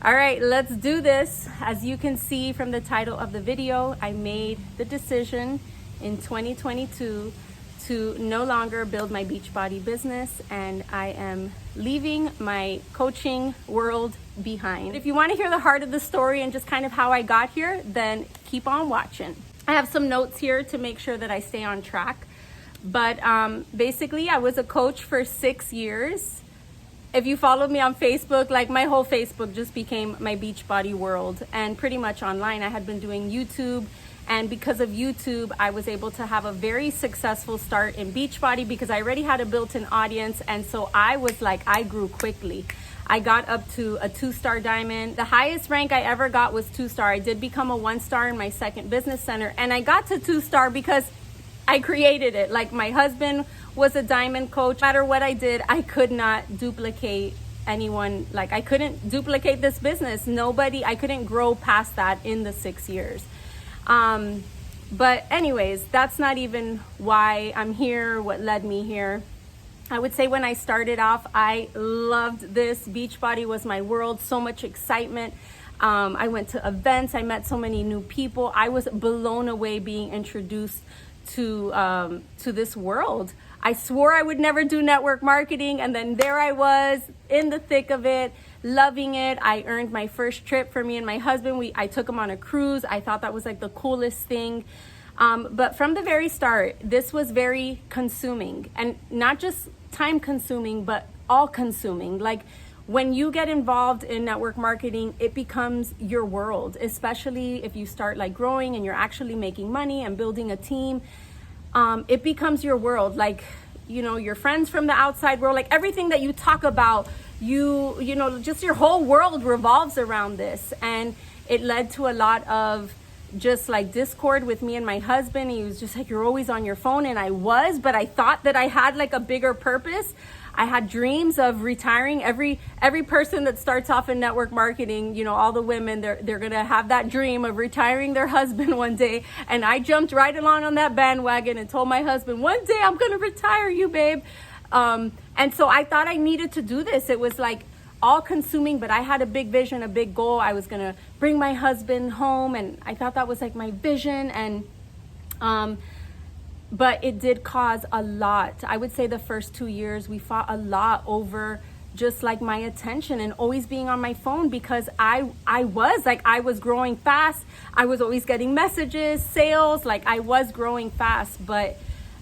All right, let's do this. As you can see from the title of the video, I made the decision in 2022 to no longer build my Beachbody business, and I am leaving my coaching world behind. If you want to hear the heart of the story and just kind of how I got here, then keep on watching. I have some notes here to make sure that I stay on track. But basically, I was a coach for 6 years. If you followed me on Facebook, like my whole Facebook just became my Beachbody world, and pretty much online. I had been doing YouTube, and because of YouTube, I was able to have a very successful start in Beachbody because I already had a built-in audience, and so I grew quickly. I got up to a 2-star diamond. The highest rank I ever got was 2-star. I did become a 1-star in my second business center, and I got to 2-star because I created it. Like, my husband was a diamond coach. No matter what I did, I could not duplicate anyone. Like, I couldn't duplicate this business. I couldn't grow past that in the 6 years. But anyways, that's not even why I'm here, what led me here. I would say when I started off, I loved this. Beachbody was my world, so much excitement. I went to events, I met so many new people. I was blown away being introduced to this world. I swore I would never do network marketing, and then there I was in the thick of it, loving it. I earned my first trip for me and my husband. I took him on a cruise. I thought that was like the coolest thing. But from the very start, this was very consuming, and not just time consuming, but all consuming. Like, when you get involved in network marketing, it becomes your world, especially if you start like growing and you're actually making money and building a team. It becomes your world. Like, you know, your friends from the outside world, like everything that you talk about, you know, just your whole world revolves around this. And it led to a lot of just like discord with me and my husband. He was just like, you're always on your phone. And I was, but I thought that I had like a bigger purpose. I had dreams of retiring. Every person that starts off in network marketing, you know, all the women, they're gonna have that dream of retiring their husband one day. And I jumped right along on that bandwagon and told my husband, one day I'm gonna retire you, babe. And so I thought I needed to do this. It was like all consuming, but I had a big vision, a big goal. I was gonna bring my husband home, and I thought that was like my vision. And but it did cause a lot. I would say the first 2 years, we fought a lot over just like my attention and always being on my phone, because I was growing fast. I was always getting messages, sales, like I was growing fast. But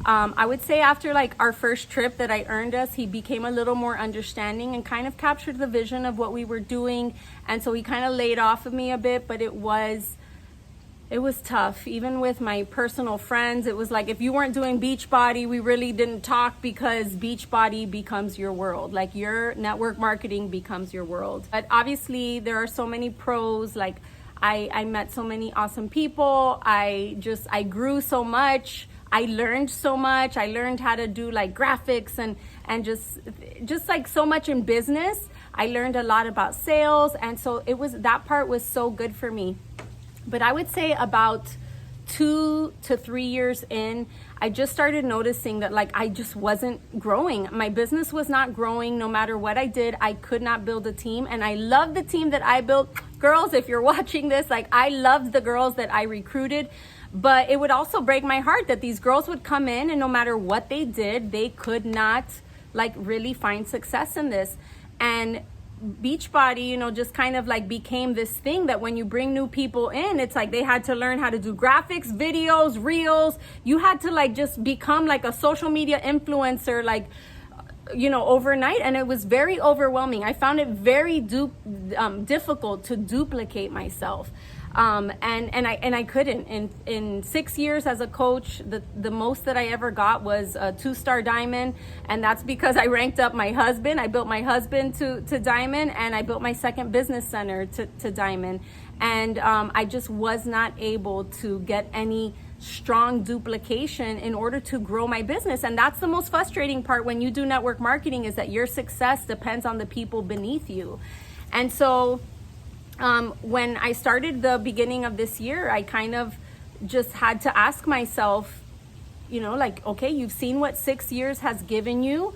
I would say after like our first trip that I earned us, he became a little more understanding and kind of captured the vision of what we were doing. And so he kind of laid off of me a bit, but it was tough. Even with my personal friends, it was like, if you weren't doing Beachbody, we really didn't talk, because Beachbody becomes your world. Like, your network marketing becomes your world. But obviously there are so many pros. Like, I met so many awesome people. I grew so much. I learned so much. I learned how to do like graphics and just like so much in business. I learned a lot about sales. And so that part was so good for me. But I would say about 2 to 3 years in, I just started noticing that like I just wasn't growing. My business was not growing. No matter what I did, I could not build a team. And I love the team that I built. Girls, if you're watching this, like, I loved the girls that I recruited. But it would also break my heart that these girls would come in, and no matter what they did, they could not like really find success in this. And Beachbody, you know, just kind of like became this thing that when you bring new people in, it's like they had to learn how to do graphics, videos, reels. You had to like just become like a social media influencer, like, you know, overnight. And it was very overwhelming. I found it very difficult to duplicate myself. And I couldn't. In 6 years as a coach, the most that I ever got was a 2-star diamond, and that's because I ranked up my husband. I built my husband to diamond, and I built my second business center to diamond. And I just was not able to get any strong duplication in order to grow my business. And that's the most frustrating part when you do network marketing, is that your success depends on the people beneath you. And so when I started the beginning of this year, I kind of just had to ask myself, you know, like, okay, you've seen what 6 years has given you.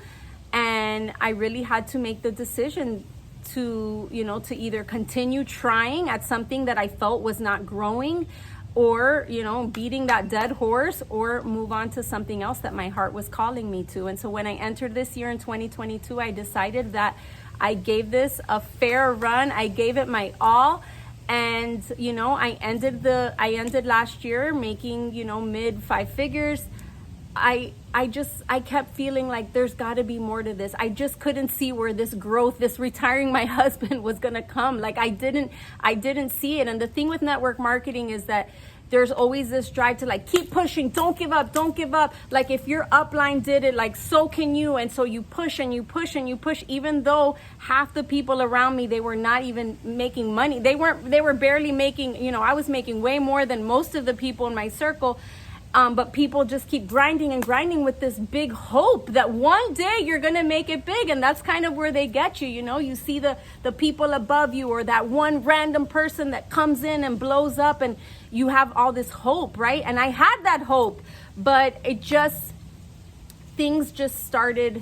And I really had to make the decision to, to either continue trying at something that I felt was not growing, or, beating that dead horse, or move on to something else that my heart was calling me to. And so when I entered this year in 2022, I decided that I gave this a fair run. I gave it my all. And, I ended last year making, mid 5 figures. I kept feeling like there's got to be more to this. I just couldn't see where this growth, this retiring my husband was going to come. Like I didn't see it. And the thing with network marketing is that there's always this drive to like keep pushing, don't give up. Like if your upline did it, like so can you. And so you push and you push and you push, even though half the people around me, they were not even making money. They were barely making, I was making way more than most of the people in my circle. But people just keep grinding and grinding with this big hope that one day you're going to make it big. And that's kind of where they get you. You see the people above you, or that one random person that comes in and blows up, and you have all this hope, right? And I had that hope, but I just started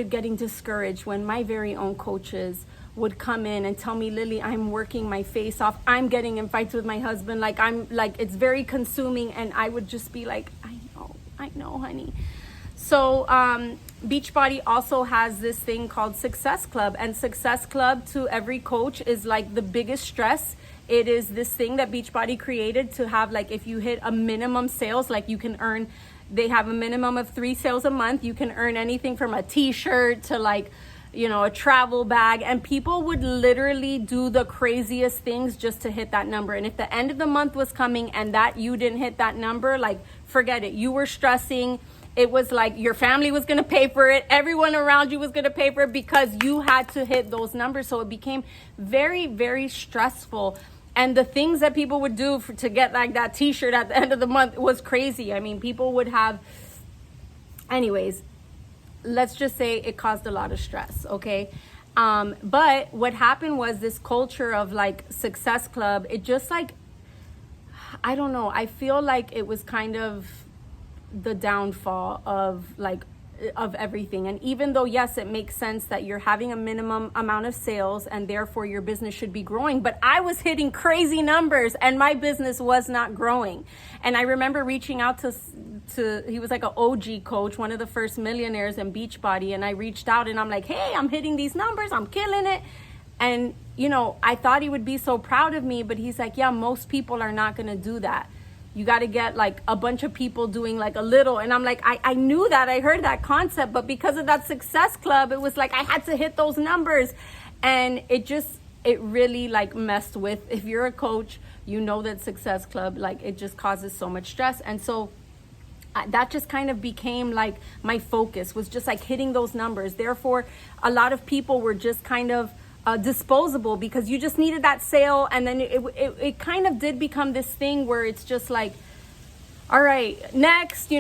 getting discouraged when my very own coaches would come in and tell me, Lily, I'm working my face off. I'm getting in fights with my husband. It's very consuming. And I would just be like, I know, honey. So Beachbody also has this thing called Success Club, and Success Club to every coach is like the biggest stress. It is this thing that Beachbody created to have, like, if you hit a minimum sales, like you can earn, they have a minimum of 3 sales a month. You can earn anything from a t-shirt to like, a travel bag, and people would literally do the craziest things just to hit that number. And if the end of the month was coming and that you didn't hit that number, like, forget it. You were stressing. It was like your family was going to pay for it. Everyone around you was going to pay for it because you had to hit those numbers. So it became very, very stressful. And the things that people would do to get like that t-shirt at the end of the month was crazy. I mean, people would have, anyways, let's just say it caused a lot of stress, okay? But what happened was this culture of like Success Club, it just like, I don't know, I feel like it was kind of the downfall of everything. And even though, yes, it makes sense that you're having a minimum amount of sales and therefore your business should be growing, but I was hitting crazy numbers and my business was not growing. And I remember reaching out to he was like an OG coach, one of the first millionaires in Beachbody, and I reached out and I'm like, hey, I'm hitting these numbers, I'm killing it. And I thought he would be so proud of me, but he's like, yeah, most people are not going to do that. You got to get like a bunch of people doing like a little. And I'm like, I knew that, I heard that concept, but because of that Success Club, it was like I had to hit those numbers. And it really like messed with, if you're a coach, that Success Club, like it just causes so much stress. And so that just kind of became like my focus, was just like hitting those numbers. Therefore, a lot of people were just kind of disposable because you just needed that sale. And then it kind of did become this thing where it's just like, all right, next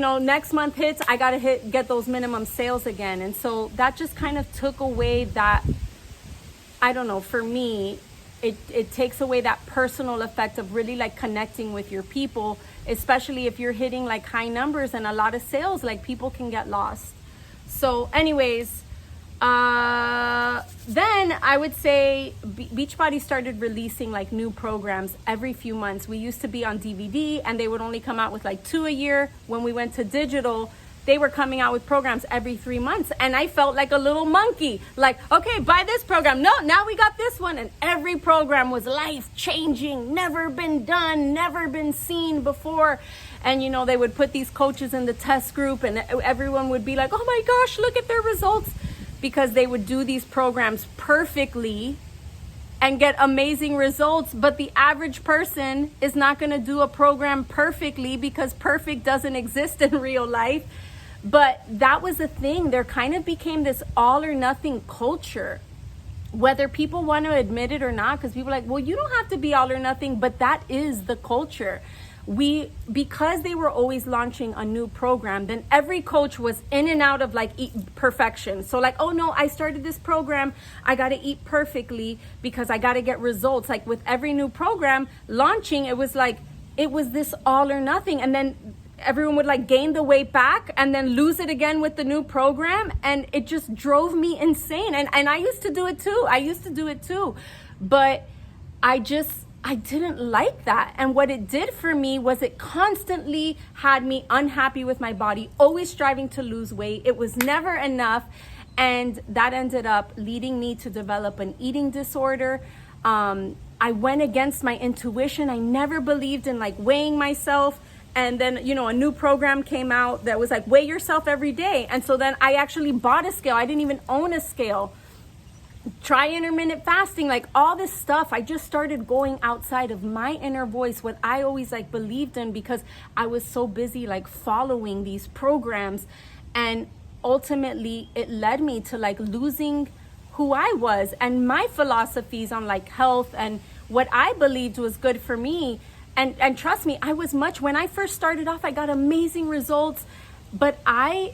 month hits, I got to get those minimum sales again. And so that just kind of took away that, I don't know, for me, it takes away that personal effect of really like connecting with your people, especially if you're hitting like high numbers and a lot of sales, like people can get lost. So anyways, then I would say Beachbody started releasing like new programs every few months. We used to be on DVD and they would only come out with like 2 a year. When we went to digital, they were coming out with programs every 3 months. And I felt like a little monkey, like, okay, buy this program. No, now we got this one. And every program was life changing, never been done, never been seen before. And, they would put these coaches in the test group and everyone would be like, oh my gosh, look at their results, because they would do these programs perfectly and get amazing results. But the average person is not going to do a program perfectly because perfect doesn't exist in real life. But that was the thing. There kind of became this all or nothing culture, whether people want to admit it or not, because people are like, well, you don't have to be all or nothing, but that is the culture. Because they were always launching a new program, then every coach was in and out of like perfection. So like, oh no, I started this program, I got to eat perfectly because I got to get results. Like with every new program launching, it was this all or nothing. And then everyone would like gain the weight back and then lose it again with the new program. And it just drove me insane. And I used to do it too. But I didn't like that. And what it did for me was it constantly had me unhappy with my body, always striving to lose weight. It was never enough. And that ended up leading me to develop an eating disorder. I went against my intuition. I never believed in like weighing myself. And then, a new program came out that was like, weigh yourself every day. And so then I actually bought a scale. I didn't even own a scale. Try intermittent fasting, like all this stuff. I just started going outside of my inner voice, what I always like believed in, because I was so busy like following these programs. And ultimately it led me to like losing who I was and my philosophies on like health and what I believed was good for me. And trust me, when I first started off, I got amazing results, but I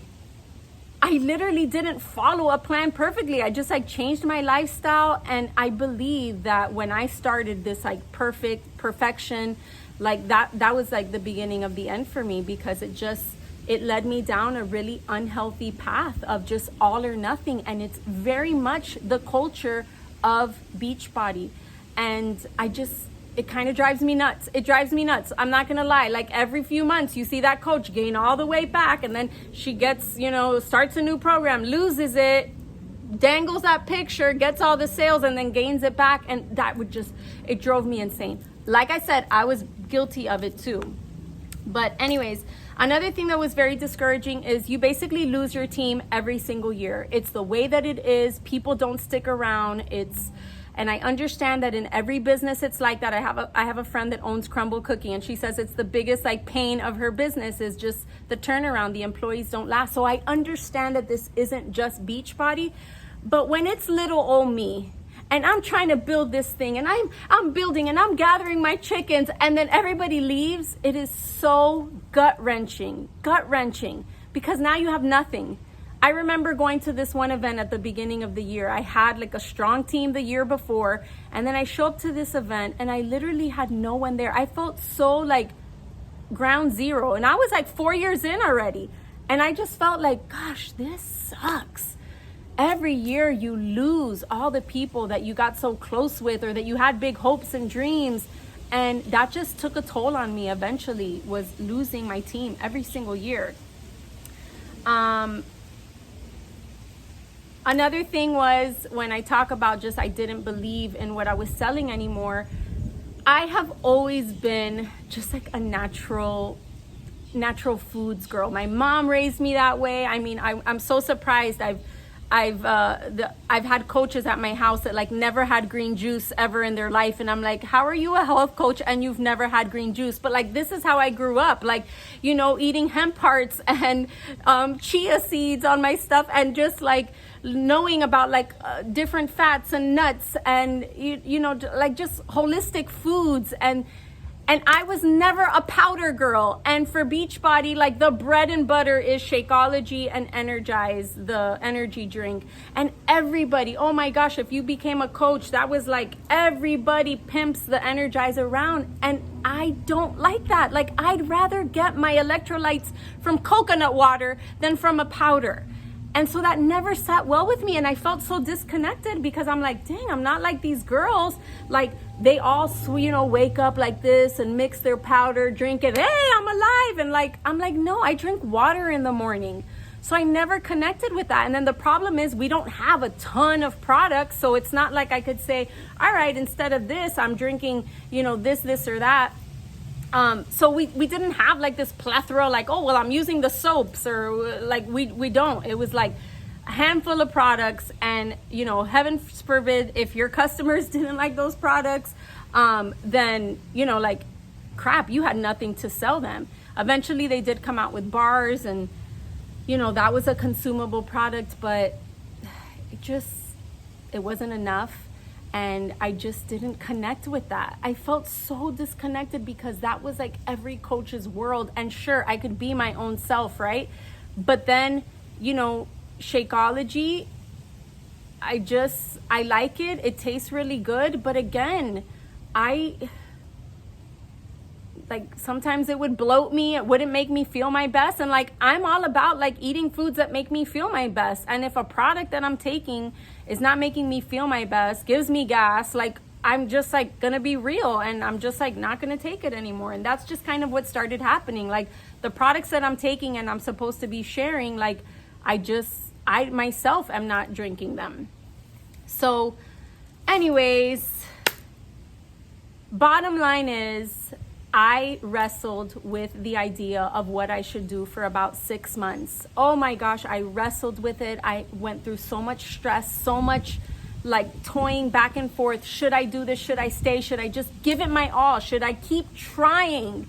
literally didn't follow a plan perfectly. I just like changed my lifestyle. And I believe that when I started this like perfection, like that was like the beginning of the end for me, because it led me down a really unhealthy path of just all or nothing. And it's very much the culture of Beachbody. And it kind of drives me nuts. It drives me nuts. I'm not going to lie. Like every few months, you see that coach gain all the way back, and then she gets, starts a new program, loses it, dangles that picture, gets all the sales, and then gains it back. And it drove me insane. Like I said, I was guilty of it too. But anyways, another thing that was very discouraging is you basically lose your team every single year. It's the way that it is. People don't stick around. And I understand that in every business it's like that. I have a friend that owns Crumble Cookie, and she says it's the biggest like pain of her business is just the turnaround. The employees don't last. So I understand that this isn't just Beachbody, but when it's little old me and I'm trying to build this thing and I'm building and I'm gathering my chickens and then everybody leaves, it is so gut-wrenching, because now you have nothing. I remember going to this one event at the beginning of the year. I had like a strong team the year before, and then I show up to this event and I literally had no one there. I felt so like ground zero, and I was like 4 years in already. And I just felt like, gosh, this sucks. Every year you lose all the people that you got so close with or that you had big hopes and dreams. And that just took a toll on me eventually, was losing my team every single year. Another thing was when I talk about I didn't believe in what I was selling anymore. I have always been just like a natural foods girl. My mom raised me that way. I mean, I'm so surprised. I've had coaches at my house that like never had green juice ever in their life, and I'm like, how are you a health coach and you've never had green juice? But like, this is how I grew up, like, eating hemp hearts and chia seeds on my stuff, and just like knowing about like different fats and nuts and like just holistic foods. And I was never a powder girl. And for Beachbody, like the bread and butter is Shakeology and Energize, the energy drink. And everybody, oh my gosh, if you became a coach, that was like everybody pimps the Energize around. And I don't like that. Like, I'd rather get my electrolytes from coconut water than from a powder. And so that never sat well with me. And I felt so disconnected, because I'm like, dang, I'm not like these girls. Like, they all, wake up like this and mix their powder, drink it. Hey, I'm alive. And like, I'm like, no, I drink water in the morning. So I never connected with that. And then the problem is we don't have a ton of products. So it's not like I could say, all right, instead of this, I'm drinking, this or that. So we didn't have like this plethora, like, oh, well, I'm using the soaps, or like we don't. It was like a handful of products, and heaven forbid if your customers didn't like those products, then like, crap, you had nothing to sell them. Eventually they did come out with bars, and that was a consumable product, but it wasn't enough. And I just didn't connect with that. I felt so disconnected, because that was like every coach's world. And sure, I could be my own self, right? But then, Shakeology, I like it. It tastes really good. But again, like sometimes it would bloat me. It wouldn't make me feel my best. And like, I'm all about like eating foods that make me feel my best. And if a product that I'm taking is not making me feel my best, gives me gas, like I'm just like gonna be real, and I'm just like not gonna take it anymore. And that's just kind of what started happening. Like the products that I'm taking and I'm supposed to be sharing, like I myself am not drinking them. So anyways, bottom line is I wrestled with the idea of what I should do for about 6 months. Oh my gosh, I wrestled with it. I went through so much stress, so much like toying back and forth. Should I do this? Should I stay? Should I just give it my all? Should I keep trying?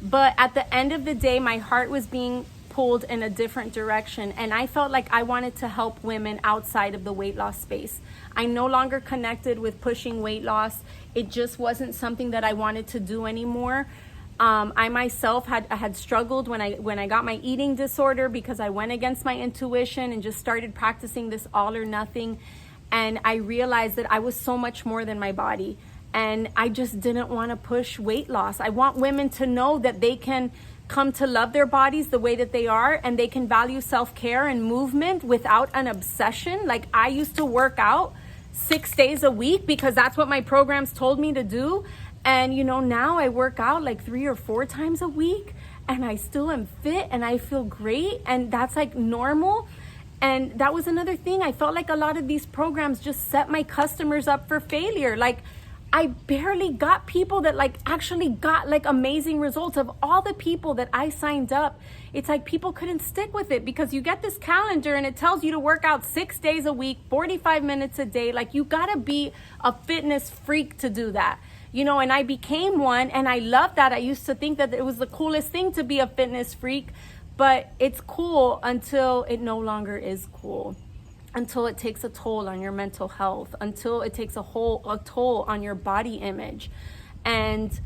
But at the end of the day, my heart was being pulled in a different direction. And I felt like I wanted to help women outside of the weight loss space. I no longer connected with pushing weight loss. It just wasn't something that I wanted to do anymore. I myself had struggled when I got my eating disorder, because I went against my intuition and just started practicing this all or nothing. And I realized that I was so much more than my body. And I just didn't want to push weight loss. I want women to know that they can come to love their bodies the way that they are, and they can value self-care and movement without an obsession. Like I used to work out 6 days a week because that's what my programs told me to do. And now I work out like 3 or 4 times a week, and I still am fit and I feel great, and that's like normal. And that was another thing. I felt like a lot of these programs just set my customers up for failure. Like I barely got people that like actually got like amazing results. Of all the people that I signed up, it's like people couldn't stick with it, because you get this calendar and it tells you to work out 6 days a week, 45 minutes a day. Like you gotta be a fitness freak to do that. And I became one, and I love that. I used to think that it was the coolest thing to be a fitness freak, but it's cool until it no longer is cool, until it takes a toll on your mental health, until it takes a toll on your body image. And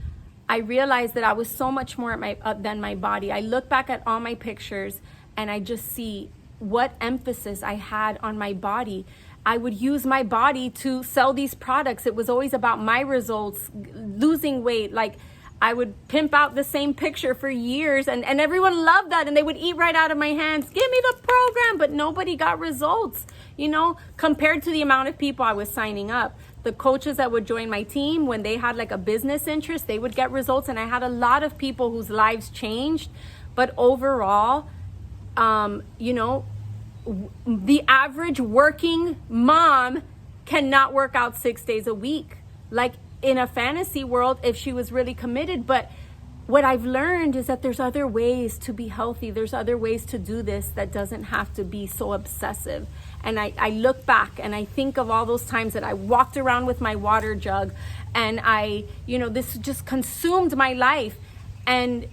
I realized that I was so much more than my body. I look back at all my pictures and I just see what emphasis I had on my body. I would use my body to sell these products. It was always about my results, losing weight. Like I would pimp out the same picture for years, and everyone loved that, and they would eat right out of my hands. Give me the program, but nobody got results, compared to the amount of people I was signing up. The coaches that would join my team, when they had like a business interest, they would get results. And I had a lot of people whose lives changed. But overall, the average working mom cannot work out 6 days a week. Like in a fantasy world, if she was really committed. But what I've learned is that there's other ways to be healthy. There's other ways to do this that doesn't have to be so obsessive. And I look back and I think of all those times that I walked around with my water jug, and this just consumed my life. And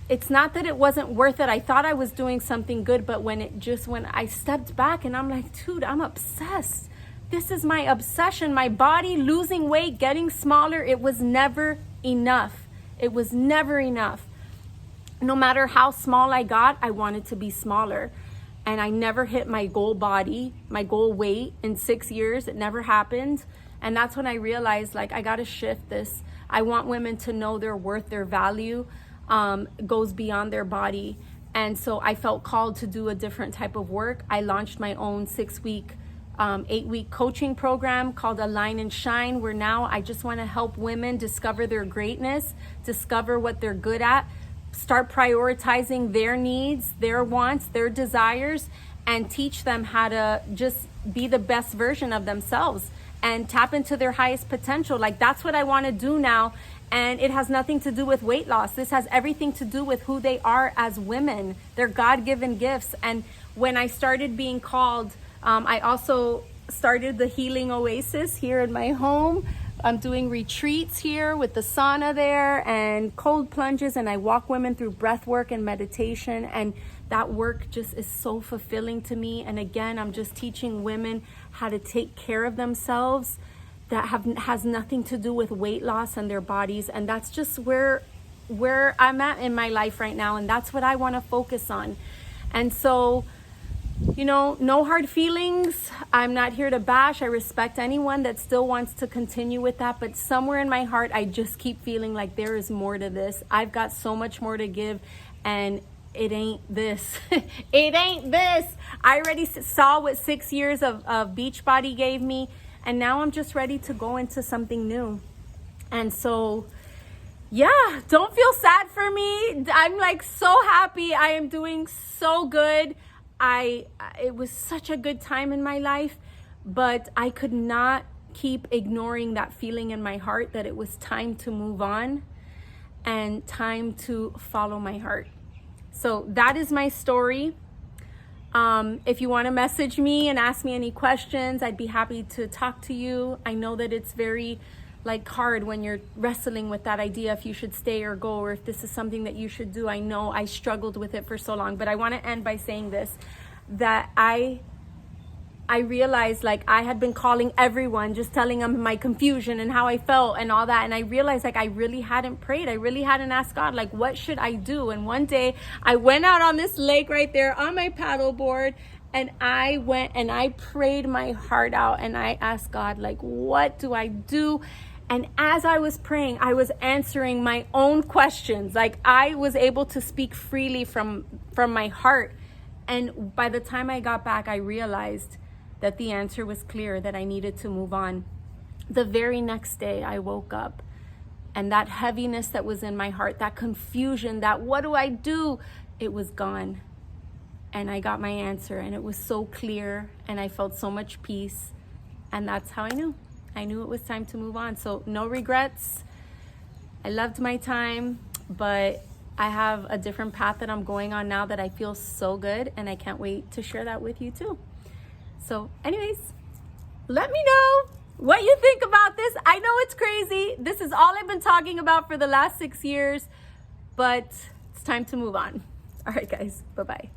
it's not that it wasn't worth it. I thought I was doing something good, but when I stepped back and I'm like, dude, I'm obsessed. This is my obsession. My body, losing weight, getting smaller. It was never enough. It was never enough. No matter how small I got, I wanted to be smaller. And I never hit my goal body, my goal weight in 6 years. It never happened. And that's when I realized, like, I got to shift this. I want women to know their worth, their value goes beyond their body. And so I felt called to do a different type of work. I launched my own 6-week, 8-week coaching program called Align and Shine, where now I just want to help women discover their greatness, discover what they're good at, start prioritizing their needs, their wants, their desires, and teach them how to just be the best version of themselves and tap into their highest potential. Like, that's what I want to do now. And it has nothing to do with weight loss. This has everything to do with who they are as women, their God-given gifts. And when I started being called, I also started the Healing Oasis here in my home. I'm doing retreats here with the sauna there and cold plunges, and I walk women through breath work and meditation, and that work just is so fulfilling to me. And again, I'm just teaching women how to take care of themselves. That has nothing to do with weight loss and their bodies. And that's just where I'm at in my life right now, and that's what I want to focus on. And so no hard feelings. I'm not here to bash. I respect anyone that still wants to continue with that. But somewhere in my heart, I just keep feeling like there is more to this. I've got so much more to give, and it ain't this. It ain't this. I already saw what 6 years of Beachbody gave me, and now I'm just ready to go into something new. And so, yeah, don't feel sad for me. I'm like so happy. I am doing so good. It was such a good time in my life, but I could not keep ignoring that feeling in my heart that it was time to move on and time to follow my heart. So that is my story. If you want to message me and ask me any questions, I'd be happy to talk to you. I know that it's very hard when you're wrestling with that idea if you should stay or go, or if this is something that you should do. I know I struggled with it for so long, but I want to end by saying this, that I realized I had been calling everyone, just telling them my confusion and how I felt and all that. And I realized I really hadn't prayed. I really hadn't asked God, what should I do? And one day I went out on this lake right there on my paddleboard, and I went and I prayed my heart out, and I asked God, what do I do? And as I was praying, I was answering my own questions. I was able to speak freely from my heart. And by the time I got back, I realized that the answer was clear, that I needed to move on. The very next day, I woke up, and that heaviness that was in my heart, that confusion, that what do I do? It was gone. And I got my answer, and it was so clear, and I felt so much peace. And that's how I knew. I knew it was time to move on. So no regrets. I loved my time, but I have a different path that I'm going on now that I feel so good, and I can't wait to share that with you too. So anyways, let me know what you think about this. I know it's crazy. This is all I've been talking about for the last 6 years, but it's time to move on. All right, guys, bye-bye.